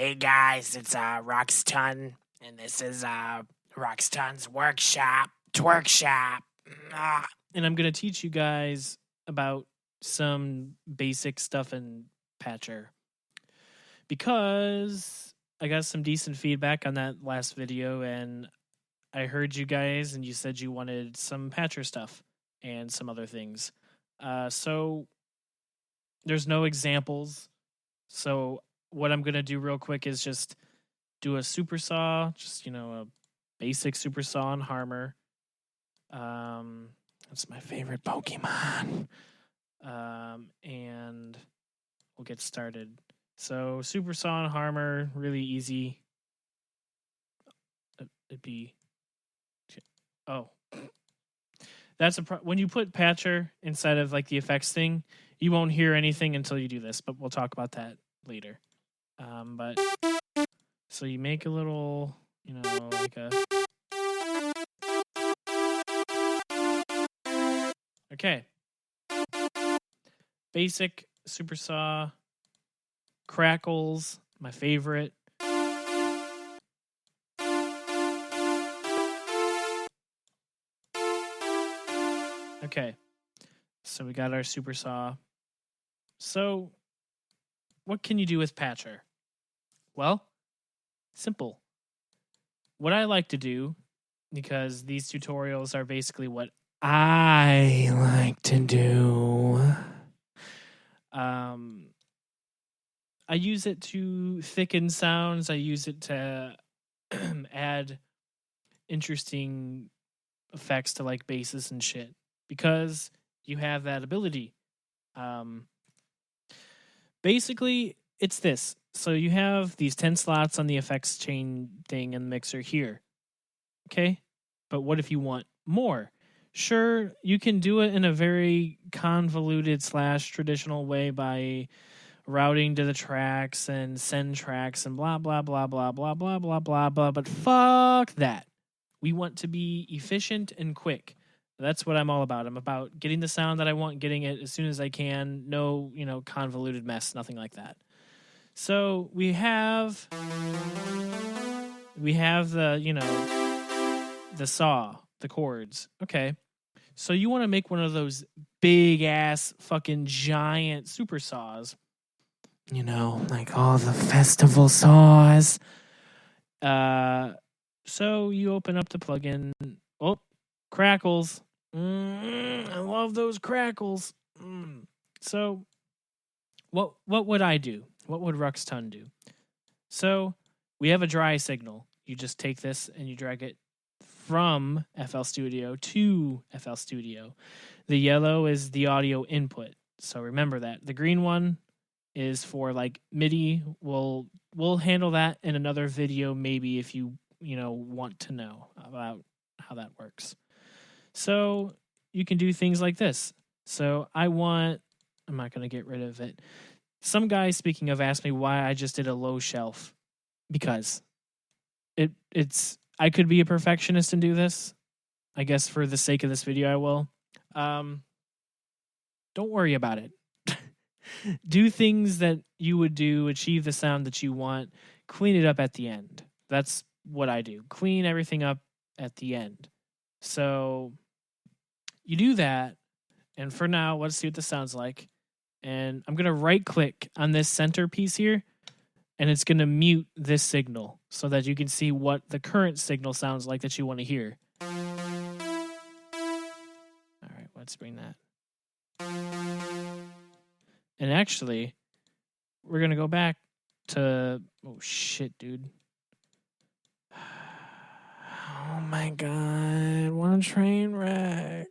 Hey guys, it's Roxton, and this is Roxton's workshop, Twerk shop. And I'm going to teach you guys about some basic stuff in Patcher. Because I got some decent feedback on that last video, and I heard you guys, and you said you wanted some Patcher stuff and some other things. So there's no examples. So what I'm going to do real quick is just do a super saw, just, a basic super saw on Harmer. That's my favorite Pokemon. And we'll get started. So super saw on Harmer, really easy. It'd be, that's when you put Patcher inside of like the effects thing, you won't hear anything until you do this, but we'll talk about that later. But so you make a little, like a. Okay. Basic super saw, crackles, my favorite. Okay. So we got our super saw. So what can you do with Patcher? Well, simple. What I like to do, because these tutorials are basically what I like to do, I use it to thicken sounds. I use it to add interesting effects to like basses and shit, because you have that ability. Basically, it's this. So you have these 10 slots on the effects chain thing in the mixer here. Okay? But what if you want more? Sure, you can do it in a very convoluted / traditional way by routing to the tracks and send tracks and blah, blah, blah, blah, blah, blah, blah, blah, blah. But fuck that. We want to be efficient and quick. That's what I'm all about. I'm about getting the sound that I want, getting it as soon as I can. No, convoluted mess, nothing like that. So we have the saw, the chords. Okay. So you want to make one of those big ass fucking giant super saws. Like all the festival saws. So you open up the plugin. Oh, crackles. I love those crackles. So what would I do? What would Ruxton do? So we have a dry signal. You just take this and you drag it from FL Studio to FL Studio. The yellow is the audio input. So remember that. The green one is for like MIDI. We'll handle that in another video, maybe, if you want to know about how that works. So you can do things like this. So I'm not going to get rid of it. Some guy, speaking of, asked me why I just did a low shelf. Because I could be a perfectionist and do this. I guess for the sake of this video, I will. Don't worry about it. Do things that you would do, achieve the sound that you want, clean it up at the end. That's what I do. Clean everything up at the end. So you do that, and for now, let's see what this sounds like. And I'm going to right click on this center piece here, and it's going to mute this signal so that you can see what the current signal sounds like that you want to hear. All right, let's bring that. And actually, we're going to go back to... Oh, shit, dude. Oh, my God. What a train wreck.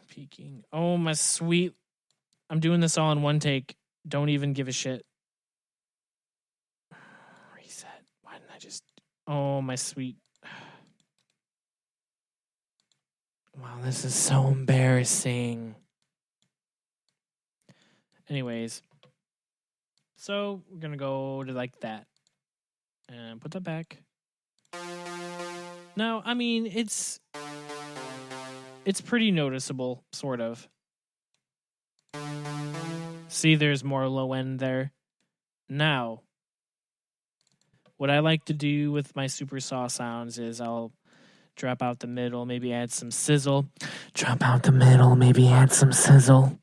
Peaking. Oh, my sweet... I'm doing this all in one take. Don't even give a shit. Reset. Why didn't I just... Oh, my sweet... Wow, this is so embarrassing. Anyways. So, we're going to go to like that. And put that back. Now, I mean, it's pretty noticeable, sort of. See, there's more low end there. Now, what I like to do with my super saw sounds is I'll drop out the middle, maybe add some sizzle. Drop out the middle, maybe add some sizzle.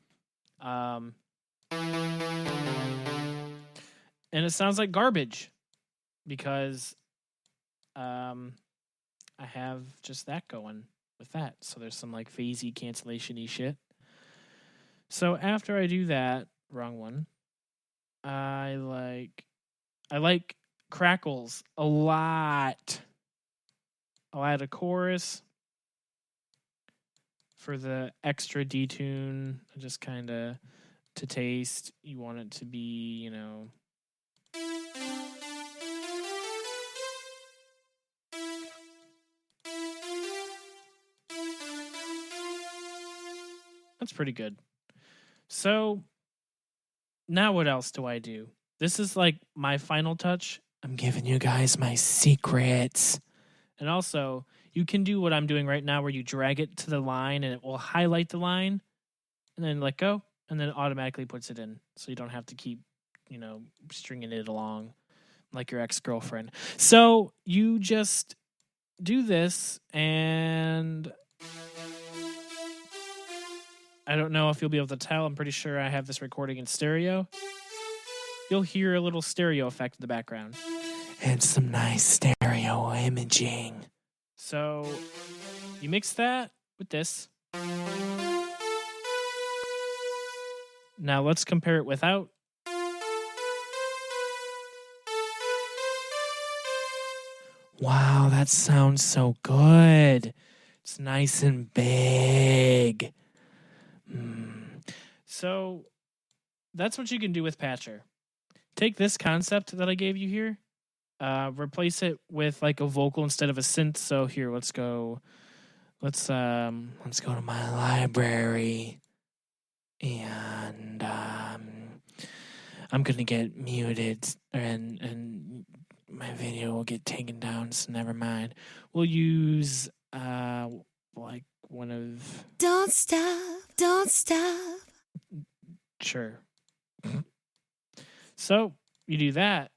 And it sounds like garbage because I have just that going with that. So there's some like phasey cancellation-y shit. So after I do that, wrong one, I like crackles a lot. I'll add a chorus for the extra detune, just kind of to taste. You want it to be, you know, that's pretty good. So now what else do I do? This is like my final touch. I'm giving you guys my secrets. And also, you can do what I'm doing right now where you drag it to the line and it will highlight the line and then let go and then it automatically puts it in. So you don't have to keep, you know, stringing it along like your ex-girlfriend. So you just do this and I don't know if you'll be able to tell. I'm pretty sure I have this recording in stereo. You'll hear a little stereo effect in the background. And some nice stereo imaging. So you mix that with this. Now let's compare it without. Wow, that sounds so good. It's nice and big. So that's what you can do with Patcher. Take this concept that I gave you here, replace it with like a vocal instead of a synth. So here, let's go to my library. And I'm gonna get muted and my video will get taken down, so never mind. We'll use like one of Don't stop. Sure. So you do that.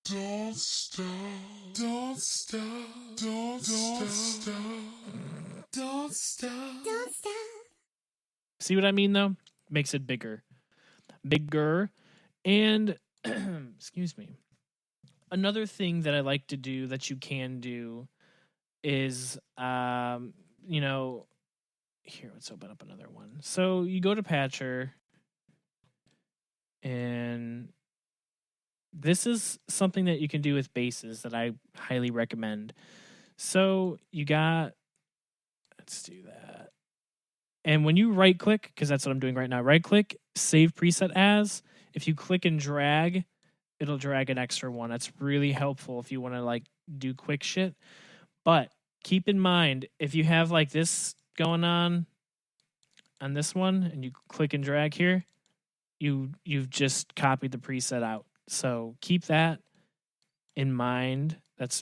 Don't stop. See what I mean though? Makes it bigger. And excuse me. Another thing that I like to do that you can do is you know, here, let's open up another one. So you go to Patcher and this is something that you can do with basses that I highly recommend. So let's do that. And when you right click, because that's what I'm doing right now, right click, save preset as. If you click and drag, it'll drag an extra one. That's really helpful if you want to like do quick shit. But keep in mind, if you have like this going on this one and you click and drag here, you've just copied the preset out. So keep that in mind. That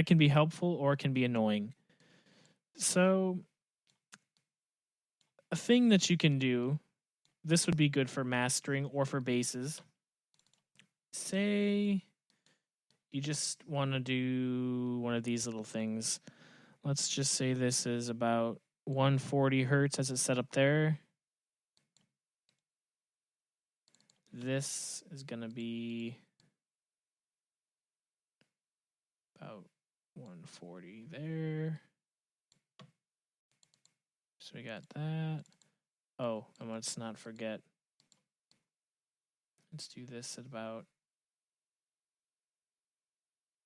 can be helpful or it can be annoying. So a thing that you can do, this would be good for mastering or for basses. Say you just want to do one of these little things. Let's just say this is about 140 hertz as it's set up there. This is going to be about 140 there. So we got that. Oh, and let's not forget. Let's do this at about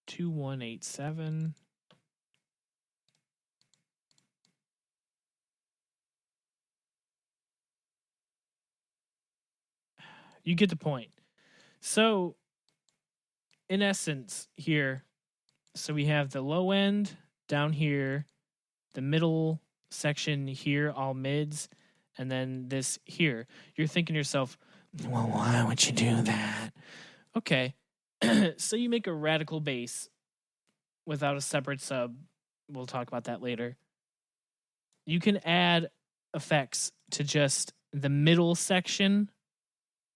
2187. You get the point. So, in essence, here, so we have the low end down here, the middle section here, all mids, and then this here. You're thinking to yourself, well, why would you do that? Okay, so you make a radical bass without a separate sub. We'll talk about that later. You can add effects to just the middle section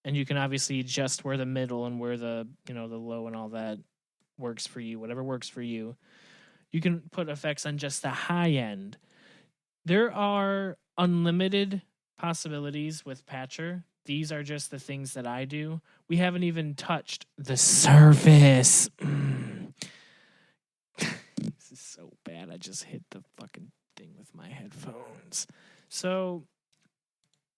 And you can obviously adjust where the middle and where the, the low and all that works for you, whatever works for you. You can put effects on just the high end. There are unlimited possibilities with Patcher. These are just the things that I do. We haven't even touched the surface. This is so bad. I just hit the fucking thing with my headphones. So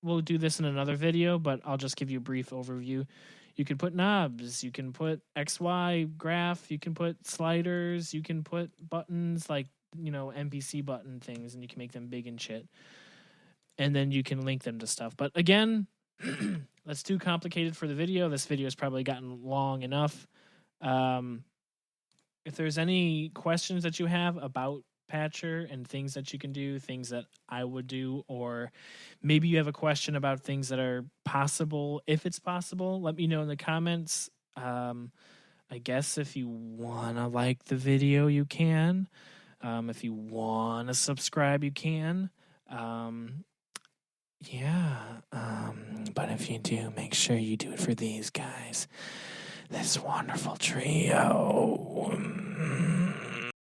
we'll do this in another video, but I'll just give you a brief overview. You can put knobs, you can put XY graph, you can put sliders, you can put buttons like, NPC button things, and you can make them big and shit. And then you can link them to stuff. But again, that's too complicated for the video. This video has probably gotten long enough. If there's any questions that you have about Patcher and things that you can do, things that I would do, or maybe you have a question about things that are possible, if it's possible, let me know in the comments. I guess if you want to like the video, you can. If you want to subscribe, you can. But if you do, make sure you do it for these guys. This wonderful trio.